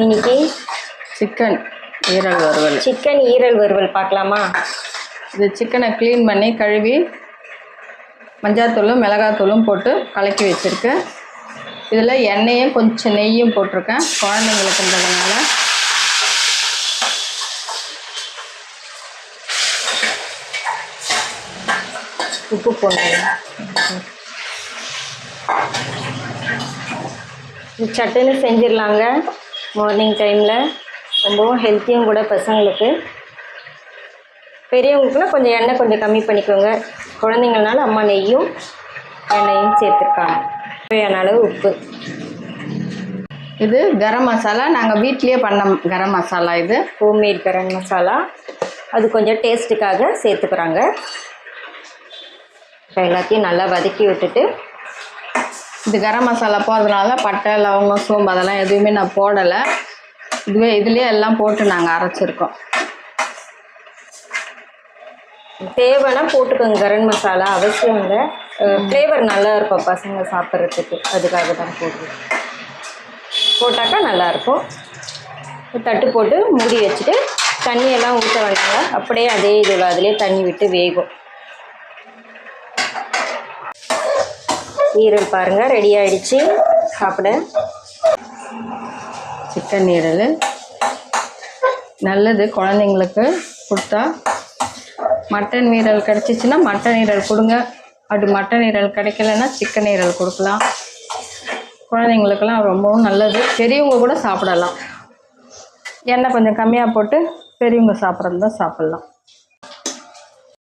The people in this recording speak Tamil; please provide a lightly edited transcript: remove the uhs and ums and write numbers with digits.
இன்னைக்கு சிக்கன் ஈரல் வறுவல். சிக்கன் ஈரல் வறுவல் பார்க்கலாமா? இது சிக்கனை க்ளீன் பண்ணி கழுவி மஞ்சாத்தூளும் மிளகாத்தூளும் போட்டு கலக்கி வச்சுருக்கேன். இதில் எண்ணெயும் கொஞ்சம் நெய்யும் போட்டிருக்கேன் குழந்தைங்களுக்குன்றதுனால. உப்பு போடணும். சட்டுன்னு செஞ்சிடலாங்க. மார்னிங் டைமில் ரொம்பவும் ஹெல்த்தியும் கூட பசங்களுக்கு. பெரியவங்களுக்குலாம் கொஞ்சம் எண்ணெய் கொஞ்சம் கம்மி பண்ணிக்கோங்க. குழந்தைங்கனால அம்மா நெய்யும் எண்ணெயும் சேர்த்துருக்காங்க. தேவையான அளவு உப்பு. இது கரம் மசாலா, நாங்கள் வீட்லேயே பண்ண கரம் மசாலா. இது ஹோம்மேட் கரம் மசாலா. அது கொஞ்சம் டேஸ்ட்டுக்காக சேர்த்துக்கிறாங்க. எல்லாத்தையும் நல்லா வதக்கி விட்டுட்டு, இது கரம் மசாலா போடுறதுனால பட்டை லவங்கம் சோம்பு அதெல்லாம் எதுவுமே நான் போடலை. இதுலேயே எல்லாம் போட்டு நாங்கள் அரைச்சிருக்கோம். தேவைன்னா போட்டுக்கோங்க கரம் மசாலா, அவசியம் இல்லை. ஃப்ளேவர் நல்லா இருக்கும் பசங்க சாப்பிட்றதுக்கு, அதுக்காக தான் போட்டாக்கா நல்லாயிருக்கும். தட்டு போட்டு மூடி வச்சுட்டு தண்ணியெல்லாம் ஊற்ற வேண்டாங்க. அப்படியே அதே இதில் அதிலே தண்ணி விட்டு வேகும். ஈரல் பாருங்கள் ரெடி ஆகிடுச்சு. சாப்பிட சிக்கன் ஈரல் நல்லது குழந்தைங்களுக்கு கொடுத்தா. மட்டன் ஈரல் கிடச்சிச்சின்னா மட்டன் ஈரல் கொடுங்க. அப்படி மட்டன் ஈரல் கிடைக்கலன்னா சிக்கன் ஈரல் கொடுக்கலாம். குழந்தைங்களுக்கெல்லாம் ரொம்பவும் நல்லது. பெரியவங்க கூட சாப்பிடலாம். எண்ணெய் கொஞ்சம் கம்மியாக போட்டு பெரியவங்க சாப்பிட்றது தான் சாப்பிட்லாம்.